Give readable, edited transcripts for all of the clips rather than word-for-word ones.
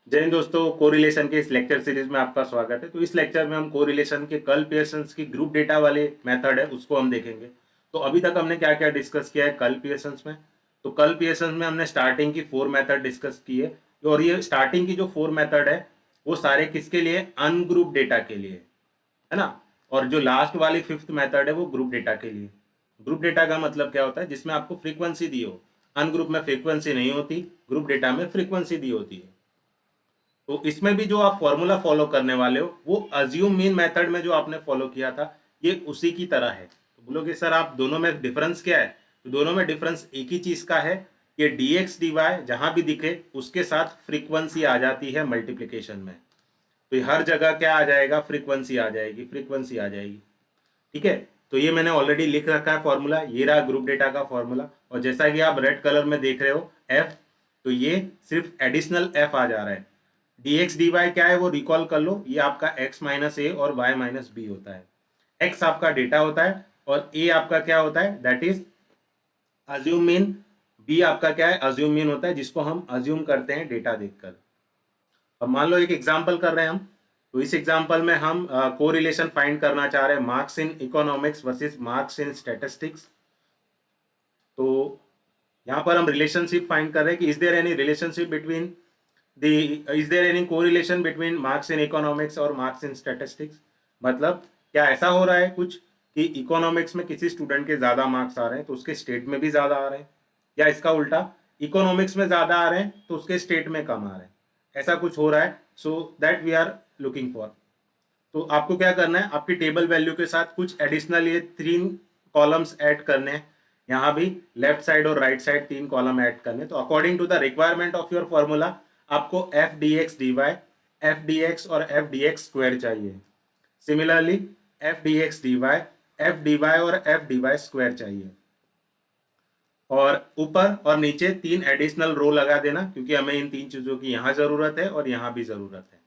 जय हिंद दोस्तों, कोरिलेशन के इस लेक्चर सीरीज में आपका स्वागत है। तो इस लेक्चर में हम कोरिलेशन के कर्ल पियर्सन्स की ग्रुप डेटा वाले मेथड है उसको हम देखेंगे। तो अभी तक हमने क्या क्या डिस्कस किया है कर्ल पियर्सन्स में। तो कर्ल पियर्सन्स में हमने स्टार्टिंग की 4 मेथड डिस्कस की है, और ये स्टार्टिंग की जो 4 मेथड है वो सारे किसके लिए, अनग्रुप डेटा के लिए है ना। और जो लास्ट वाली 5th मेथड है वो ग्रुप डेटा के लिए। ग्रुप डेटा का मतलब क्या होता है, जिसमें आपको फ्रीक्वेंसी दी हो। अनग्रुप में फ्रीक्वेंसी नहीं होती, ग्रुप डेटा में फ्रीक्वेंसी दी होती है। तो इसमें भी जो आप फॉर्मूला फॉलो करने वाले हो वो अज्यूम मीन मेथड में जो आपने फॉलो किया था ये उसी की तरह है। तो बोलोगे सर आप दोनों में डिफरेंस क्या है, तो दोनों में डिफरेंस एक ही चीज का है, ये dx dy जहां भी दिखे उसके साथ फ्रीक्वेंसी आ जाती है मल्टीप्लीकेशन में। तो हर जगह क्या आ जाएगा, फ्रीक्वेंसी आ जाएगी, फ्रीक्वेंसी आ जाएगी। ठीक है। तो ये मैंने ऑलरेडी लिख रखा है फॉर्मूला, ये रहा ग्रुप डेटा का फॉर्मूला। और जैसा कि आप रेड कलर में देख रहे हो एफ, तो ये सिर्फ एडिशनल एफ आ जा रहा है। dx dy क्या है वो रिकॉल कर लो, ये आपका x माइनस ए और y माइनस बी होता है। x आपका डेटा होता है और a आपका क्या होता है, that is assume mean. b आपका क्या है, अज्यूम मीन होता है, जिसको हम अज्यूम करते हैं डेटा देखकर। अब मान लो एक एग्जांपल कर रहे हैं हम। तो इस एग्जांपल में हम कोरिलेशन फाइंड करना चाह रहे हैं marks in economics versus marks in statistics. तो यहाँ पर हम रिलेशनशिप फाइंड कर रहे हैं कि is there any relationship between the is there any correlation between marks in economics और मार्क्स इन स्टैटिस्टिक्स। मतलब क्या ऐसा हो रहा है कुछ कि इकोनॉमिक्स में किसी स्टूडेंट के ज्यादा मार्क्स आ रहे हैं तो उसके स्टेट में भी ज्यादा आ रहे हैं, या इसका उल्टा इकोनॉमिक्स में ज्यादा आ रहे हैं तो उसके स्टेट में कम आ रहे हैं, ऐसा कुछ हो रहा है। So that we are looking for. तो आपको क्या करना है, आपकी टेबल वैल्यू के साथ कुछ एडिशनल ये 3 कॉलम्स ऐड करने हैं। यहाँ भी लेफ्ट साइड और राइट साइड 3 कॉलम ऐड करने। तो according to the requirement of your formula आपको F D X D Y, F D X और एफ डी एक्स स्क्वायर चाहिए। Similarly F D X D Y, F D Y और F D Y square चाहिए। और ऊपर और नीचे 3 additional रो लगा देना, क्योंकि हमें इन 3 चीजों की यहाँ जरूरत है और यहाँ भी जरूरत है।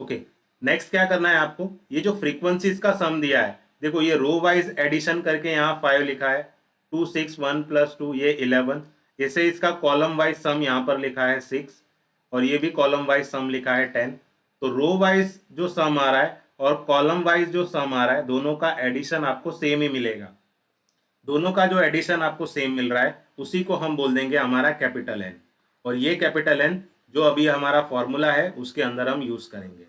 ओके। नेक्स्ट क्या करना है आपको, ये जो फ्रीक्वेंसीज का सम दिया है, देखो ये रो वाइज एडिशन करके यहाँ 5 लिखा है, 2 6 1 प्लस 2 ये 11। जैसे इसका कॉलम वाइज सम यहाँ पर लिखा है 6, और ये भी कॉलम वाइज सम लिखा है 10। तो रो वाइज जो सम आ रहा है और कॉलम वाइज जो सम आ रहा है, दोनों का एडिशन आपको सेम ही मिलेगा। दोनों का जो एडिशन आपको सेम मिल रहा है उसी को हम बोल देंगे हमारा कैपिटल एन। और ये कैपिटल एन जो अभी हमारा फॉर्मूला है उसके अंदर हम यूज करेंगे।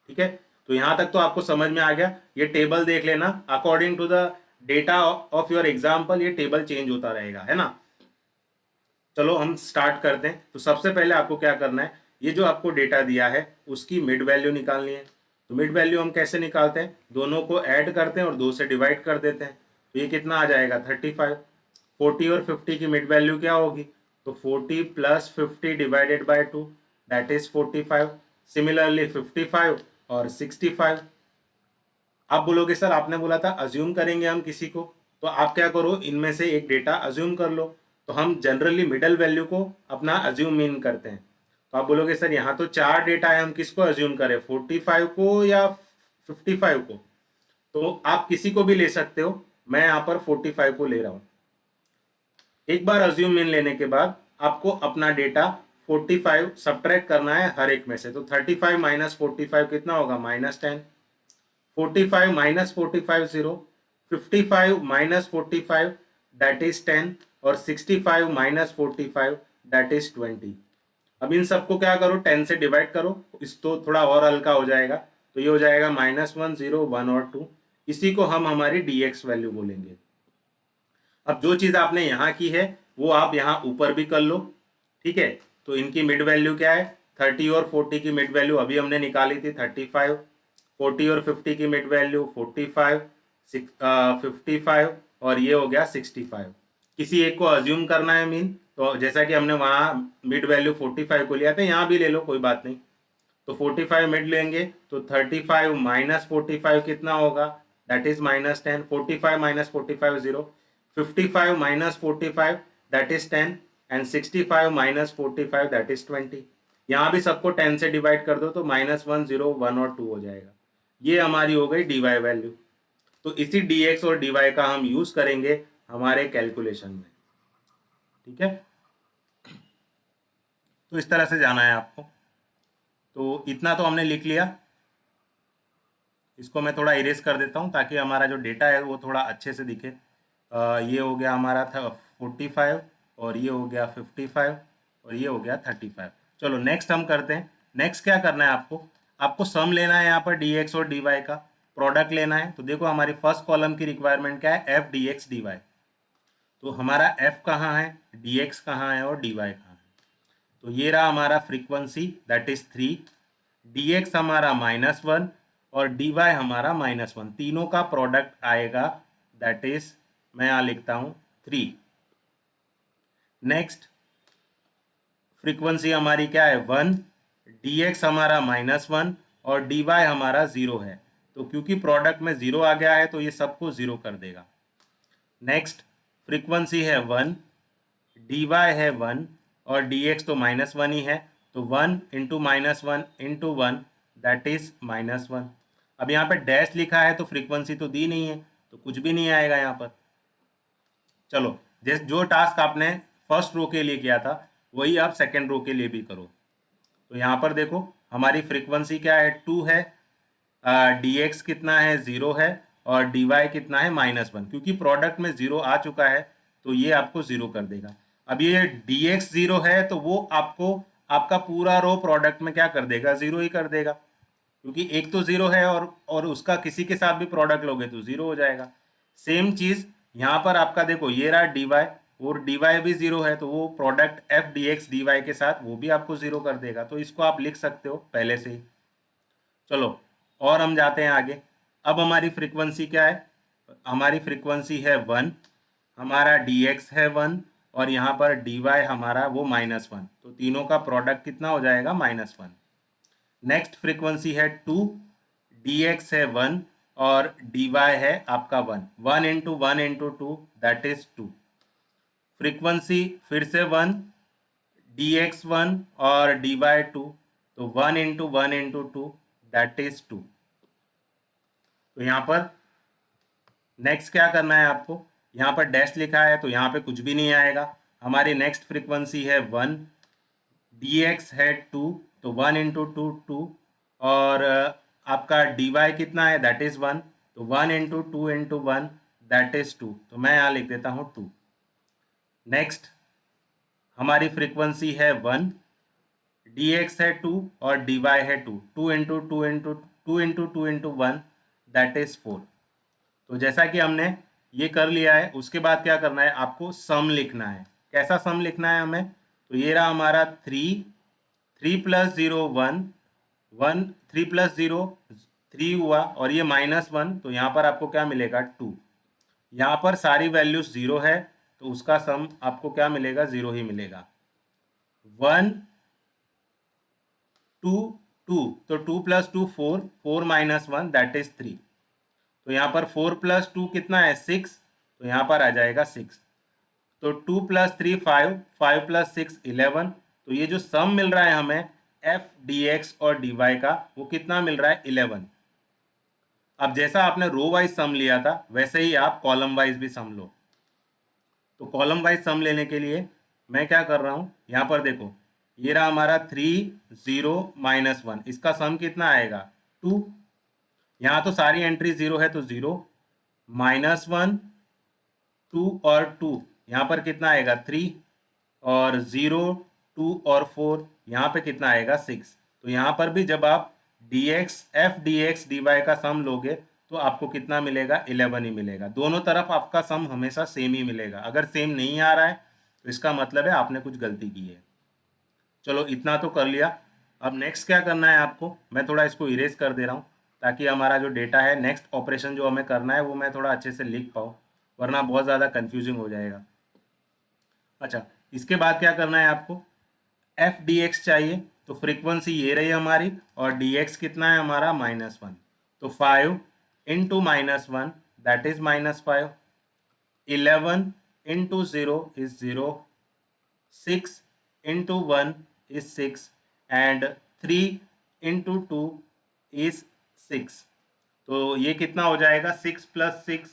ठीक है। तो यहां तक तो आपको समझ में आ गया। ये टेबल देख लेना, according to the data of your example ये टेबल चेंज होता रहेगा, है ना। चलो हम स्टार्ट करते हैं। तो सबसे पहले आपको क्या करना है, ये जो आपको डेटा दिया है उसकी मिड वैल्यू निकालनी है। तो मिड वैल्यू हम कैसे निकालते हैं, दोनों को ऐड करते हैं और 2 से डिवाइड कर देते हैं। तो ये कितना आ जाएगा 35। 40 और 50 की मिड वैल्यू क्या होगी, तो 40 plus 50 divided by 2 that is 45। Similarly 55 और 65। आप बोलोगे सर आपने बोला था अज्यूम करेंगे हम किसी को, तो आप क्या करो इनमें से एक डेटा अज्यूम कर लो। तो हम जनरली मिडल वैल्यू को अपना अज्यूम मीन करते हैं। तो आप बोलोगे सर यहाँ तो 4 डेटा है, हम किसको अज्यूम करें, 45 को या 55 को। तो आप किसी को भी ले सकते हो, मैं यहाँ पर 45 को ले रहा हूँ। एक बार अज्यूम मीन लेने के बाद आपको अपना डेटा 45 सब्ट्रैक्ट करना है हर एक में से। तो 35 माइनस 45 कितना होगा, -10। 45 माइनस 45 0, 55 माइनस 45 दैट इज 10, और 65 माइनस 45 दैट इज 20। अब इन सबको क्या करो 10 से डिवाइड करो, इस तो थोड़ा और हल्का हो जाएगा। तो ये हो जाएगा -1 0 1 और 2। इसी को हम हमारी dx वैल्यू बोलेंगे। अब जो चीज आपने यहाँ की है वो आप यहाँ ऊपर भी कर लो। ठीक है। तो इनकी मिड वैल्यू क्या है, 30 और 40 की मिड वैल्यू अभी हमने निकाली थी 35। 40 और 50 की मिड वैल्यू 45, 55 और ये हो गया 65। किसी एक को अज्यूम करना है मीन, तो जैसा कि हमने वहाँ मिड वैल्यू 45 को लिया था, यहाँ भी ले लो कोई बात नहीं। तो 45 मिड लेंगे तो 35 माइनस 45 कितना होगा, that is -10। 45 minus 45 0, 55 minus 45 that is 10, and 65 minus 45 that is 20। यहाँ भी सबको 10 से डिवाइड कर दो तो -1 0 1 और 2 हो जाएगा। ये हमारी हो गई dy वैल्यू। तो इसी dx और dy का हम यूज करेंगे हमारे कैलकुलेशन में। ठीक है। तो इस तरह से जाना है आपको। तो इतना तो हमने लिख लिया। इसको मैं थोड़ा इरेज कर देता हूँ ताकि हमारा जो डेटा है वो थोड़ा अच्छे से दिखे। ये हो गया हमारा था 45 और ये हो गया 55 और ये हो गया 35। चलो नेक्स्ट हम करते हैं। नेक्स्ट क्या करना है आपको, आपको सम लेना है यहाँ पर डी एक्स और डी वाई का, प्रोडक्ट लेना है। तो देखो हमारी फर्स्ट कॉलम की रिक्वायरमेंट क्या है, F D X D Y. तो हमारा एफ कहाँ है, डी एक्स कहाँ है और डी वाई कहाँ है। तो ये रहा हमारा frequency that is 3, D X हमारा -1 और डी वाई हमारा -1, तीनों का प्रोडक्ट आएगा दैट इज, मैं यहाँ लिखता हूँ 3। नेक्स्ट फ्रीक्वेंसी हमारी क्या है 1, डी एक्स हमारा -1 और डी वाई हमारा 0 है। तो क्योंकि प्रोडक्ट में 0 आ गया है तो ये सबको 0 कर देगा। नेक्स्ट फ्रीक्वेंसी है 1, डी वाई है 1 और डी एक्स तो -1 ही है। तो 1 इंटू -1 इंटू 1 दैट इज -1। अब यहाँ पे डैश लिखा है तो फ्रीक्वेंसी तो दी नहीं है तो कुछ भी नहीं आएगा यहाँ पर। चलो जो टास्क आपने फर्स्ट रो के लिए किया था वही आप सेकेंड रो के लिए भी करो। तो यहाँ पर देखो हमारी फ्रीक्वेंसी क्या है 2 है, डी एक्स कितना है 0 है और डी वाई कितना है -1। क्योंकि प्रोडक्ट में 0 आ चुका है तो ये आपको 0 कर देगा। अब ये डी एक्स 0 है तो वो आपको आपका पूरा रो प्रोडक्ट में क्या कर देगा, 0 ही कर देगा। क्योंकि एक तो 0 है और उसका किसी के साथ भी प्रोडक्ट लोगे तो 0 हो जाएगा। सेम चीज यहाँ पर आपका देखो ये रहा डी वाई और डी वाई भी 0 है तो वो product F D X D Y के साथ वो भी आपको 0 कर देगा। तो इसको आप लिख सकते हो पहले से ही। चलो और हम जाते हैं आगे। अब हमारी फ्रीक्वेंसी क्या है, हमारी फ्रीक्वेंसी है 1, हमारा डी एक्स है 1 और यहाँ पर डी वाई हमारा वो -1। तो तीनों का प्रोडक्ट कितना हो जाएगा, -1। नेक्स्ट फ्रीक्वेंसी है 2, डी एक्स है 1 और डी वाई है आपका 1, 1 into 1 into 2 that is 2। Frequency फिर से 1, डी एक्स 1 और डी वाई 2, तो 1 इंटू 1 इंटू 2 दैट इज 2। तो यहाँ पर नेक्स्ट क्या करना है आपको, यहाँ पर डैश लिखा है तो यहाँ पे कुछ भी नहीं आएगा। हमारी नेक्स्ट फ्रीक्वेंसी है 1, डी एक्स है 2 तो 1 इंटू 2 2 और आपका डी वाई कितना है दैट इज 1, तो 1 इंटू 2 इंटू 1 दैट इज 2। तो मैं यहाँ लिख देता हूँ 2। नेक्स्ट हमारी फ्रीक्वेंसी है 1, डी एक्स है 2 और डी वाई है 2, 2 into 2 into 2 into 2 into 1 that is 4। तो जैसा कि हमने ये कर लिया है उसके बाद क्या करना है, आपको सम लिखना है। कैसा सम लिखना है हमें, तो ये रहा हमारा 3, 3 प्लस 0 1, 1 3 प्लस 0 3 हुआ और ये -1 तो यहाँ पर आपको क्या मिलेगा 2। यहाँ पर सारी वैल्यूज 0 है तो उसका सम आपको क्या मिलेगा, 0 ही मिलेगा। 1 2 2 तो 2 प्लस 2 4, 4 -1 दैट इज 3। तो यहाँ पर 4 प्लस 2 कितना है 6, तो यहाँ पर आ जाएगा 6। तो 2 प्लस 3 5, 5 प्लस 6 11। तो ये जो सम मिल रहा है हमें एफ डी एक्स और डी वाई का वो कितना मिल रहा है 11। अब जैसा आपने रो वाइज सम लिया था वैसे ही आप कॉलम वाइज भी सम लो। तो कॉलम वाइज सम लेने के लिए मैं क्या कर रहा हूँ, यहाँ पर देखो ये रहा हमारा 3 0 -1, इसका सम कितना आएगा 2। यहाँ तो सारी एंट्री 0 है तो 0 -1 2 और 2 यहाँ पर कितना आएगा 3 और 0 2 और 4 यहाँ पे कितना आएगा 6। तो यहाँ पर भी जब आप F D X D Y का सम लोगे तो आपको कितना मिलेगा 11 ही मिलेगा। दोनों तरफ आपका सम हमेशा सेम ही मिलेगा। अगर सेम नहीं आ रहा है तो इसका मतलब है आपने कुछ गलती की है। चलो इतना तो कर लिया। अब नेक्स्ट क्या करना है आपको, मैं थोड़ा इसको इरेज कर दे रहा हूँ ताकि हमारा जो डेटा है नेक्स्ट ऑपरेशन जो हमें करना है वो मैं थोड़ा अच्छे से लिख पाऊँ, वरना बहुत ज़्यादा कन्फ्यूजिंग हो जाएगा। अच्छा इसके बाद क्या करना है आपको, एफ डी एक्स चाहिए। तो फ्रीक्वेंसी ये रही हमारी और डी एक्स कितना है हमारा -1। तो 5 into -1 that is -5, 11 into 0 is 0, 6 into 1 is 6 and 3 into 2 is 6। तो ये कितना हो जाएगा 6 प्लस 6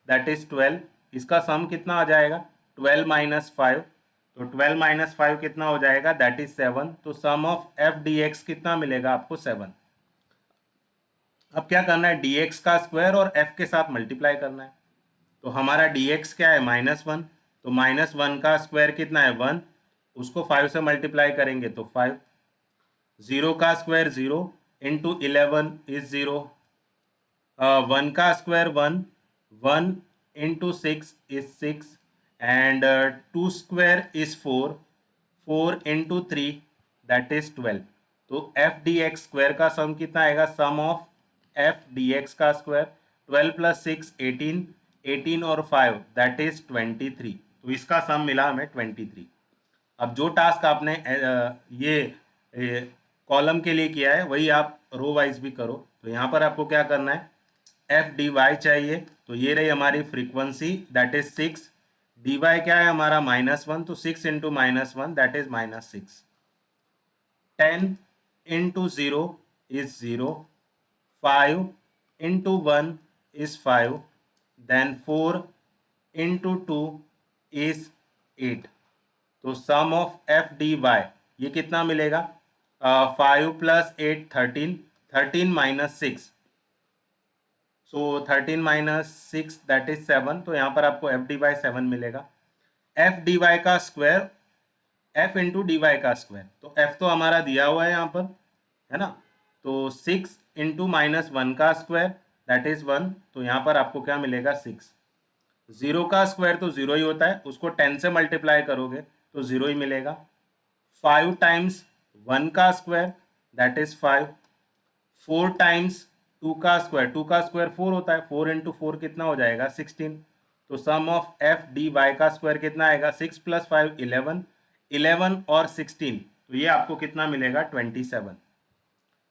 दैट इज 12। इसका सम कितना आ जाएगा 12 -5 तो 12 माइनस 5 कितना हो जाएगा, दैट इज 7। तो sum of F D x कितना मिलेगा आपको, 7। अब क्या करना है, dx का स्क्वायर और f के साथ मल्टीप्लाई करना है। तो हमारा dx क्या है, -1। तो -1 का स्क्वायर कितना है, 1। उसको 5 से मल्टीप्लाई करेंगे तो 5। 0 का स्क्वायर 0 इंटू 11 इज 0। 1 का square 1। 1 into 6 is 6 and 2 square is 4। 4 into 3 that is 12। तो एफ डी एक्स स्क्वायर का सम कितना आएगा, सम ऑफ एफ डी एक्स का स्क्वायर 12 प्लस 6 18। 18 और 5 दैट इज 23। तो इसका सम मिला हमें 23। अब जो टास्क आपने ये कॉलम के लिए किया है वही आप रो वाइज भी करो। तो यहाँ पर आपको क्या करना है, एफ डी वाई चाहिए। तो ये रही हमारी frequency that is 6। D Y क्या है हमारा -1। तो 6 into -1 that is -6। 10 into 0 is 0। 5 into 1 is 5, then 4 into 2 is 8। तो sum of F D Y ये कितना मिलेगा, 5 plus 8 13। 13 minus 6, so 13 minus 6 that is 7। तो यहाँ पर आपको एफ डी वाई 7 मिलेगा। एफ डी वाई का square F into D Y का स्क्वायर, तो एफ तो हमारा दिया हुआ है यहाँ पर, है ना। तो 6 इंटू -1 का स्क्वायर दैट इज 1। तो यहाँ पर आपको क्या मिलेगा, 6। 0 का स्क्वायर तो 0 ही होता है, उसको 10 से मल्टीप्लाई करोगे तो 0 ही मिलेगा। 5 टाइम्स 1 का स्क्वायर दैट इज 5। 4 टाइम्स 2 का स्क्वायर, 2 का स्क्वायर 4 होता है, 4 इंटू 4 कितना हो जाएगा, 16। तो sum of F D Y का स्क्वायर कितना आएगा, 6 प्लस 5 11। 11 और 16 तो ये आपको कितना मिलेगा, 27।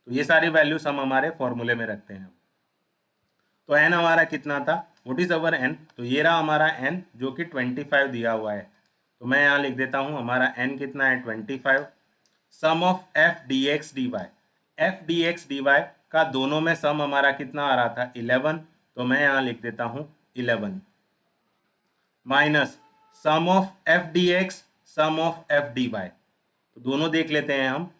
तो ये सारी वैल्यूज हम हमारे फॉर्मूले में रखते हैं। तो n हमारा कितना था, व्हाट इज अवर n। तो ये रहा हमारा n जो कि 25 दिया हुआ है। तो मैं यहाँ लिख देता हूँ हमारा n कितना है, 25। Sum of F D X D Y, F D X D Y का दोनों में सम हमारा कितना आ रहा था, 11। तो मैं यहाँ लिख देता हूँ 11 minus sum of F D X sum of F D Y. तो दोनों देख लेते हैं हम।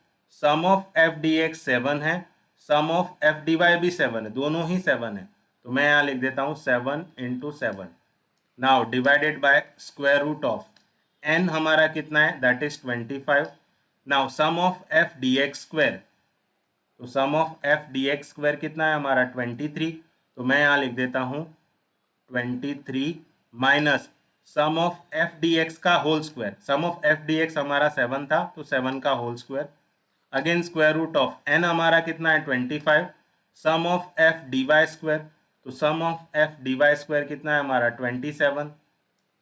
Sum of F D X 7 है, sum of F D Y भी 7 है, दोनों ही 7 है। तो मैं यहाँ लिख देता हूँ 7 into 7। Now divided by square root of n हमारा कितना है, that is 25। Now sum of F D X square, तो sum of F D X square कितना है हमारा, 23। तो मैं यहाँ लिख देता हूँ 23 minus sum of F D X का whole square. Sum of F D X हमारा 7 था, तो 7 का whole square. Again square root of n हमारा कितना है, 25। Sum of F D Y square, तो sum of F D Y square कितना है हमारा, 27।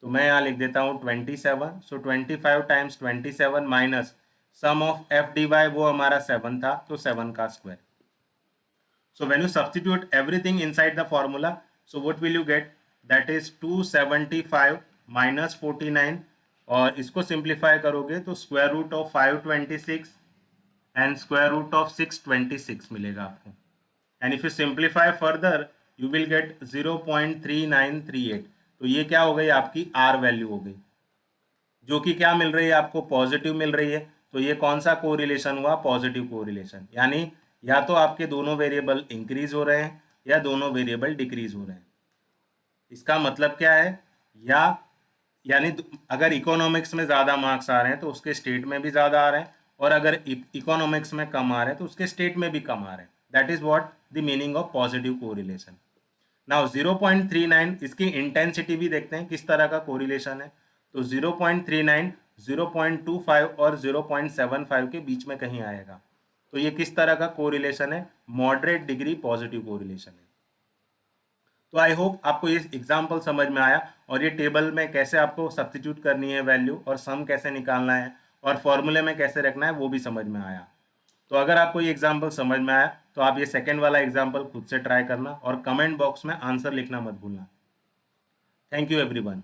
तो मैं यहाँ लिख देता हूँ 27। So 25 times 27 minus sum of F D Y वो हमारा 7 था, तो 7 का square. So when you substitute everything inside the formula, so what will you get? That is 275 minus 49। और इसको सिंप्लीफाई करोगे तो square root of 526 and square root of 626 मिलेगा आपको। And if you simplify further you will get 0.3938। तो ये क्या हो गई, आपकी आर वैल्यू हो गई, जो कि क्या मिल रही है आपको, पॉजिटिव मिल रही है। तो ये कौन सा कोरिलेशन हुआ, पॉजिटिव कोरिलेशन। यानी या तो आपके दोनों वेरिएबल इंक्रीज हो रहे हैं या दोनों वेरिएबल डिक्रीज हो रहे हैं। इसका मतलब क्या है, यानी अगर इकोनॉमिक्स में ज़्यादा मार्क्स आ रहे हैं तो उसके स्टेट में भी ज़्यादा आ रहे हैं, और अगर इकोनॉमिक्स में कम आ रहे हैं तो उसके स्टेट में भी कम आ रहे हैं। That is what the meaning of positive correlation. Now 0.39 इसकी इंटेंसिटी भी देखते हैं किस तरह का कोरिलेशन है। तो 0.39, 0.25 और 0.75 के बीच में कहीं आएगा। तो ये किस तरह का कोरिलेशन है, मॉडरेट डिग्री पॉजिटिव कोरिलेशन है। तो आई होप आपको ये एग्जाम्पल समझ में आया, और ये टेबल में कैसे आपको सब्स्टिट्यूट करनी है वैल्यू, और सम कैसे निकालना है, और फॉर्मूले में कैसे रखना है, वो भी समझ में आया। तो अगर आपको ये एग्जाम्पल समझ में आया तो आप ये सेकेंड वाला एग्जाम्पल खुद से ट्राई करना, और कमेंट बॉक्स में आंसर लिखना मत भूलना। Thank you everyone.